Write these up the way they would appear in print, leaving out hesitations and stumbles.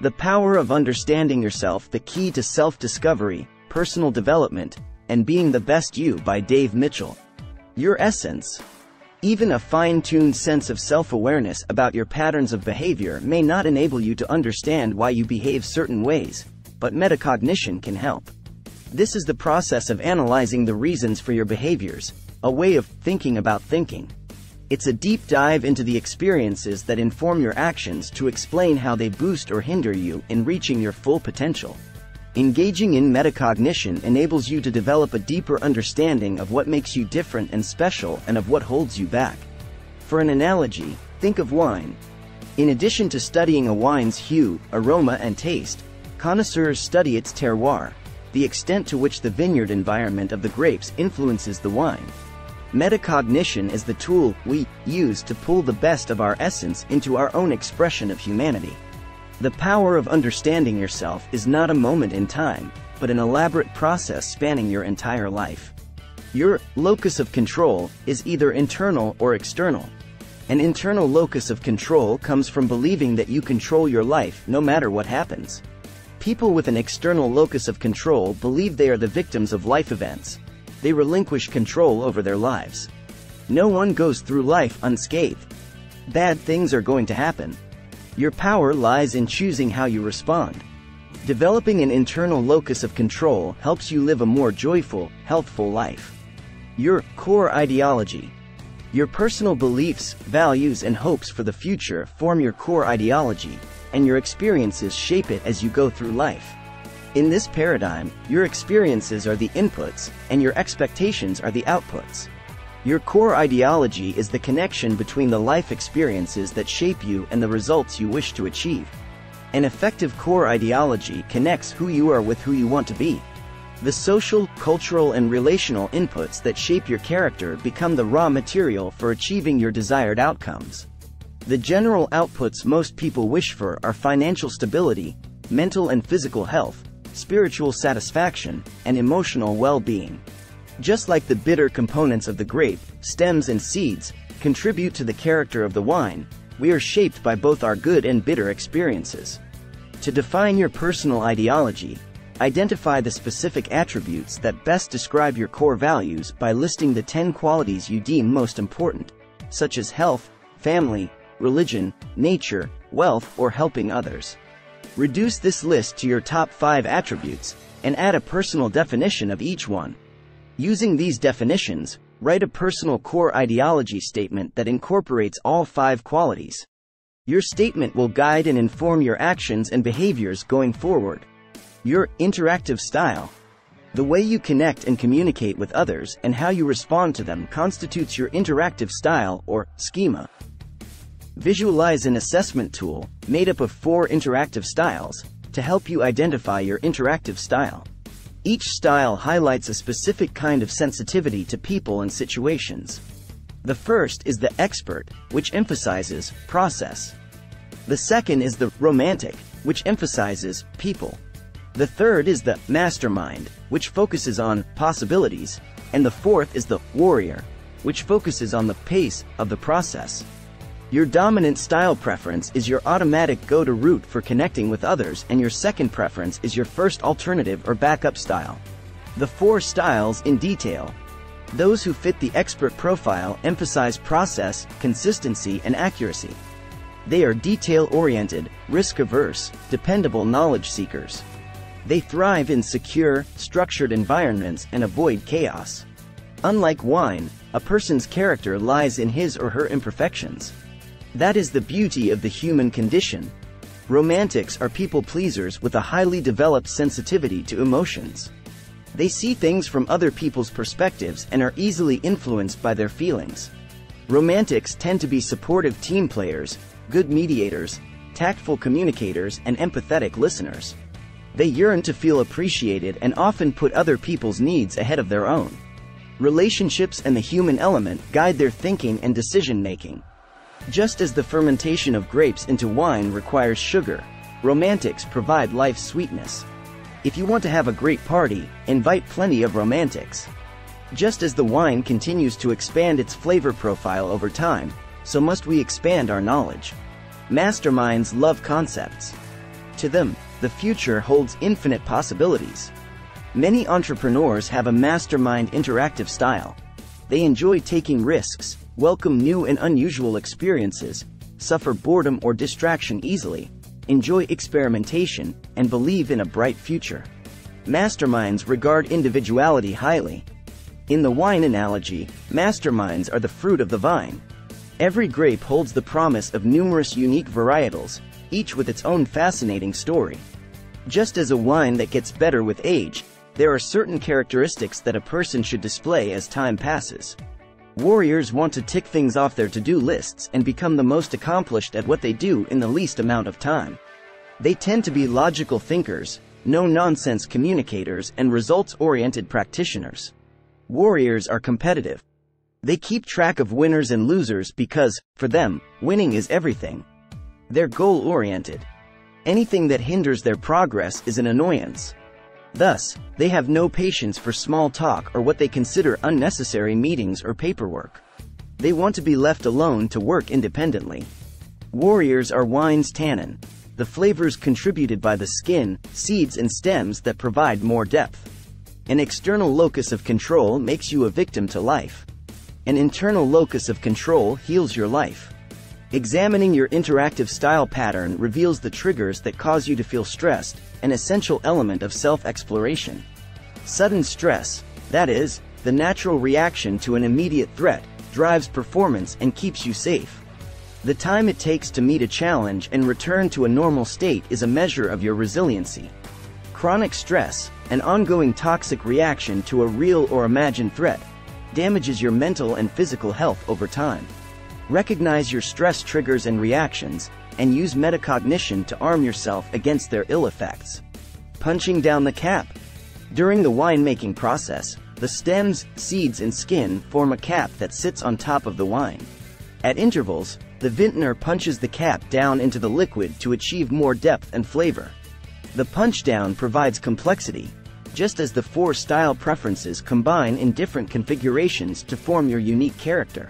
The power of understanding yourself, the key to self-discovery, personal development, and being the best you, by Dave Mitchell. Your essence. Even a fine-tuned sense of self-awareness about your patterns of behavior may not enable you to understand why you behave certain ways, but metacognition can help. This is the process of analyzing the reasons for your behaviors, a way of thinking about thinking. It's a deep dive into the experiences that inform your actions to explain how they boost or hinder you in reaching your full potential. Engaging in metacognition enables you to develop a deeper understanding of what makes you different and special and of what holds you back. For an analogy, think of wine. In addition to studying a wine's hue, aroma, and taste, connoisseurs study its terroir, the extent to which the vineyard environment of the grapes influences the wine. Metacognition is the tool we use to pull the best of our essence into our own expression of humanity. The power of understanding yourself is not a moment in time, but an elaborate process spanning your entire life. Your locus of control is either internal or external. An internal locus of control comes from believing that you control your life no matter what happens. People with an external locus of control believe they are the victims of life events. They relinquish control over their lives. No one goes through life unscathed. Bad things are going to happen. Your power lies in choosing how you respond. Developing an internal locus of control helps you live a more joyful, healthful life. Your core ideology. Your personal beliefs, values, and hopes for the future form your core ideology, and your experiences shape it as you go through life. In this paradigm, your experiences are the inputs, and your expectations are the outputs. Your core ideology is the connection between the life experiences that shape you and the results you wish to achieve. An effective core ideology connects who you are with who you want to be. The social, cultural, and relational inputs that shape your character become the raw material for achieving your desired outcomes. The general outputs most people wish for are financial stability, mental and physical health, spiritual satisfaction, and emotional well-being. Just like the bitter components of the grape, stems and seeds, contribute to the character of the wine, we are shaped by both our good and bitter experiences. To define your personal ideology, identify the specific attributes that best describe your core values by listing the 10 qualities you deem most important, such as health, family, religion, nature, wealth, or helping others. Reduce this list to your top 5 attributes, and add a personal definition of each one. Using these definitions, write a personal core ideology statement that incorporates all 5 qualities. Your statement will guide and inform your actions and behaviors going forward. Your interactive style. The way you connect and communicate with others and how you respond to them constitutes your interactive style or schema. Visualize an assessment tool, made up of 4 interactive styles, to help you identify your interactive style. Each style highlights a specific kind of sensitivity to people and situations. The first is the expert, which emphasizes process. The second is the romantic, which emphasizes people. The third is the mastermind, which focuses on possibilities. And the fourth is the warrior, which focuses on the pace of the process. Your dominant style preference is your automatic go-to route for connecting with others, and your second preference is your first alternative or backup style. The 4 styles in detail. Those who fit the expert profile emphasize process, consistency, and accuracy. They are detail-oriented, risk-averse, dependable knowledge seekers. They thrive in secure, structured environments and avoid chaos. Unlike wine, a person's character lies in his or her imperfections. That is the beauty of the human condition. Romantics are people-pleasers with a highly developed sensitivity to emotions. They see things from other people's perspectives and are easily influenced by their feelings. Romantics tend to be supportive team players, good mediators, tactful communicators, and empathetic listeners. They yearn to feel appreciated and often put other people's needs ahead of their own. Relationships and the human element guide their thinking and decision-making. Just as the fermentation of grapes into wine requires sugar, romantics provide life's sweetness. If you want to have a great party, invite plenty of romantics. Just as the wine continues to expand its flavor profile over time, so must we expand our knowledge. Masterminds love concepts. To them, the future holds infinite possibilities. Many entrepreneurs have a mastermind interactive style. They enjoy taking risks, welcome new and unusual experiences, suffer boredom or distraction easily, enjoy experimentation, and believe in a bright future. Masterminds regard individuality highly. In the wine analogy, masterminds are the fruit of the vine. Every grape holds the promise of numerous unique varietals, each with its own fascinating story. Just as a wine that gets better with age, there are certain characteristics that a person should display as time passes. Warriors want to tick things off their to-do lists and become the most accomplished at what they do in the least amount of time. They tend to be logical thinkers, no-nonsense communicators, and results-oriented practitioners. Warriors are competitive. They keep track of winners and losers because, for them, winning is everything. They're goal-oriented. Anything that hinders their progress is an annoyance. Thus, they have no patience for small talk or what they consider unnecessary meetings or paperwork. They want to be left alone to work independently. Warriors are wine's tannin, the flavors contributed by the skin, seeds and stems that provide more depth. An external locus of control makes you a victim to life. An internal locus of control heals your life. Examining your interactive style pattern reveals the triggers that cause you to feel stressed, an essential element of self-exploration. Sudden stress, that is, the natural reaction to an immediate threat, drives performance and keeps you safe. The time it takes to meet a challenge and return to a normal state is a measure of your resiliency. Chronic stress, an ongoing toxic reaction to a real or imagined threat, damages your mental and physical health over time. Recognize your stress triggers and reactions, and use metacognition to arm yourself against their ill effects. Punching down the cap. During the winemaking process, the stems, seeds and skin form a cap that sits on top of the wine. At intervals, the vintner punches the cap down into the liquid to achieve more depth and flavor. The punch down provides complexity, just as the four style preferences combine in different configurations to form your unique character.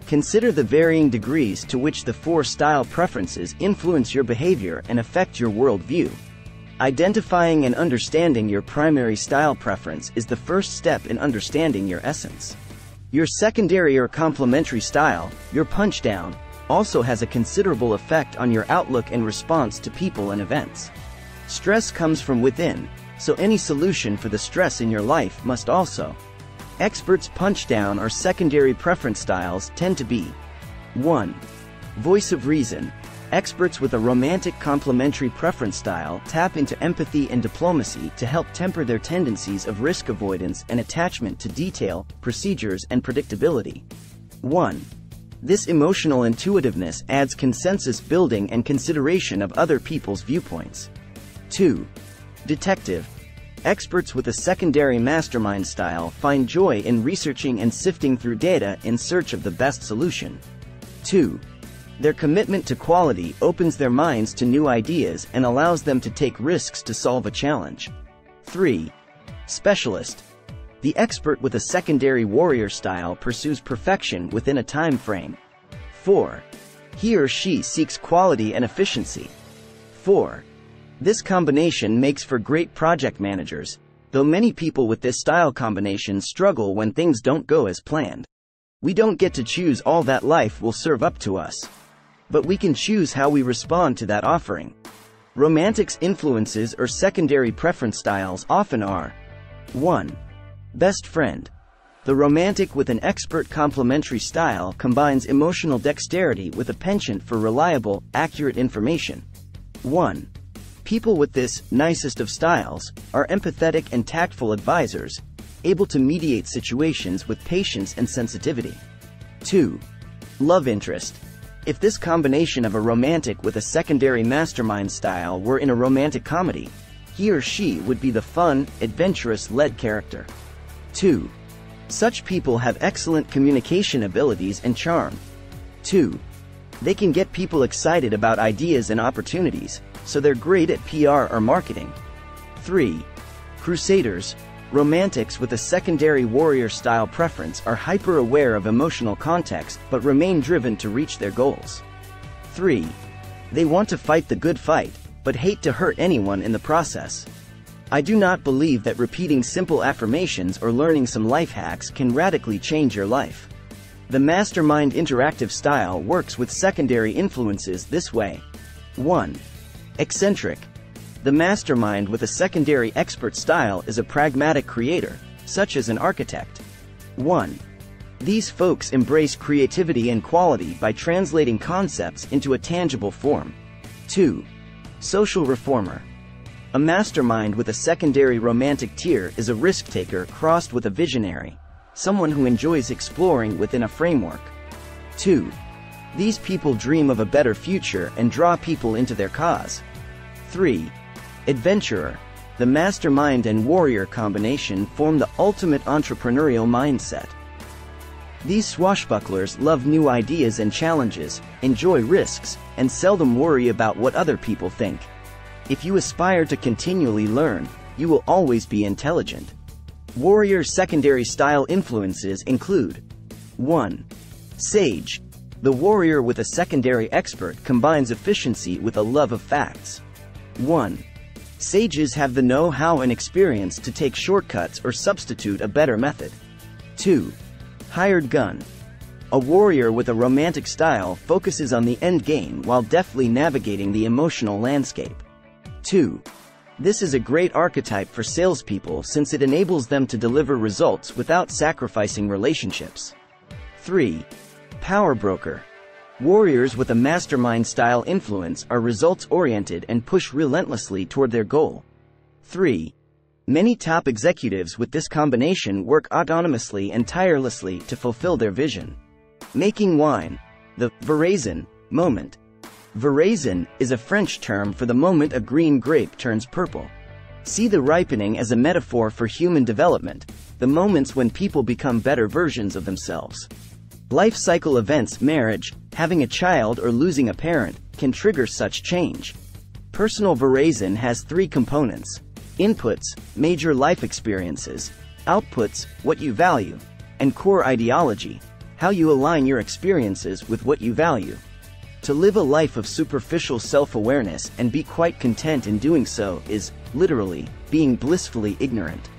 Consider the varying degrees to which the four style preferences influence your behavior and affect your worldview. Identifying and understanding your primary style preference is the first step in understanding your essence. Your secondary or complementary style, your punch down, also has a considerable effect on your outlook and response to people and events. Stress comes from within, so any solution for the stress in your life must also. Experts' punch-down or secondary preference styles tend to be 1. Voice of reason. Experts with a romantic complementary preference style tap into empathy and diplomacy to help temper their tendencies of risk avoidance and attachment to detail, procedures, and predictability. 1. This emotional intuitiveness adds consensus building and consideration of other people's viewpoints. 2. Detective. Experts with a secondary mastermind style find joy in researching and sifting through data in search of the best solution. 2. Their commitment to quality opens their minds to new ideas and allows them to take risks to solve a challenge. 3. Specialist. The expert with a secondary warrior style pursues perfection within a time frame. 4. He or she seeks quality and efficiency. 4. This combination makes for great project managers, though many people with this style combination struggle when things don't go as planned. We don't get to choose all that life will serve up to us. But we can choose how we respond to that offering. Romantics' influences or secondary preference styles often are 1. Best friend. The romantic with an expert complementary style combines emotional dexterity with a penchant for reliable, accurate information. 1. People with this nicest of styles are empathetic and tactful advisors, able to mediate situations with patience and sensitivity. 2. Love interest. If this combination of a romantic with a secondary mastermind style were in a romantic comedy, he or she would be the fun, adventurous lead character. 2. Such people have excellent communication abilities and charm. 2. They can get people excited about ideas and opportunities, so they're great at PR or marketing. 3. Crusaders. Romantics with a secondary warrior-style preference are hyper-aware of emotional context but remain driven to reach their goals. 3. They want to fight the good fight, but hate to hurt anyone in the process. I do not believe that repeating simple affirmations or learning some life hacks can radically change your life. The Mastermind interactive style works with secondary influences this way. 1. Eccentric. The mastermind with a secondary expert style is a pragmatic creator, such as an architect. 1. These folks embrace creativity and quality by translating concepts into a tangible form. 2. Social reformer. A mastermind with a secondary romantic tier is a risk-taker crossed with a visionary, someone who enjoys exploring within a framework. 2. These people dream of a better future and draw people into their cause. 3. Adventurer. The mastermind and warrior combination form the ultimate entrepreneurial mindset. These swashbucklers love new ideas and challenges, enjoy risks, and seldom worry about what other people think. If you aspire to continually learn, you will always be intelligent. Warrior secondary style influences include 1. Sage. The warrior with a secondary expert combines efficiency with a love of facts. 1. Sages have the know-how and experience to take shortcuts or substitute a better method. 2. Hired gun. A warrior with a romantic style focuses on the end game while deftly navigating the emotional landscape. 2. This is a great archetype for salespeople since it enables them to deliver results without sacrificing relationships. 3. Power broker. Warriors with a mastermind-style influence are results-oriented and push relentlessly toward their goal. 3. Many top executives with this combination work autonomously and tirelessly to fulfill their vision. Making wine. The Veraison moment. Veraison is a French term for the moment a green grape turns purple. See the ripening as a metaphor for human development, the moments when people become better versions of themselves. Life cycle events, marriage, having a child or losing a parent, can trigger such change. Personal Veraison has 3 components. Inputs, major life experiences. Outputs, what you value. And core ideology, how you align your experiences with what you value. To live a life of superficial self-awareness and be quite content in doing so is, literally, being blissfully ignorant.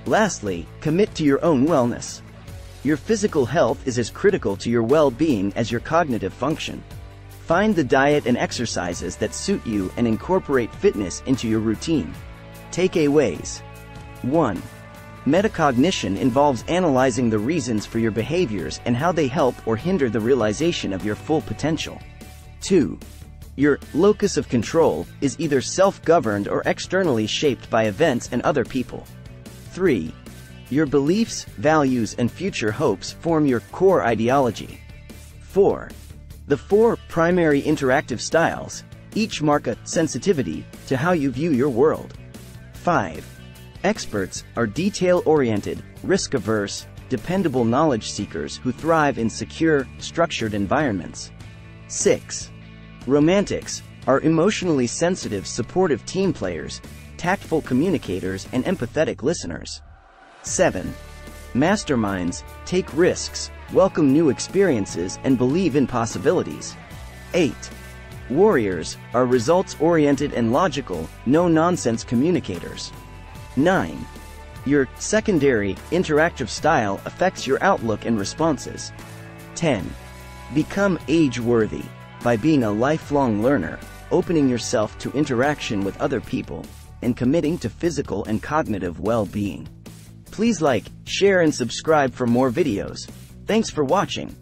Lastly, commit to your own wellness. Your physical health is as critical to your well-being as your cognitive function. Find the diet and exercises that suit you and incorporate fitness into your routine. Takeaways. 1. Metacognition involves analyzing the reasons for your behaviors and how they help or hinder the realization of your full potential. 2. Your locus of control is either self-governed or externally shaped by events and other people. 3. Your beliefs, values, and future hopes form your core ideology. 4. The 4 primary interactive styles, each mark a sensitivity to how you view your world. 5. Experts are detail-oriented, risk-averse, dependable knowledge seekers who thrive in secure, structured environments. 6. Romantics are emotionally sensitive, supportive team players, tactful communicators, and empathetic listeners. 7. Masterminds take risks, welcome new experiences, and believe in possibilities. 8. Warriors are results-oriented and logical, no-nonsense communicators. 9. Your secondary, interactive style affects your outlook and responses. 10. Become age-worthy by being a lifelong learner, opening yourself to interaction with other people, and committing to physical and cognitive well-being. Please like, share, and subscribe for more videos. Thanks for watching.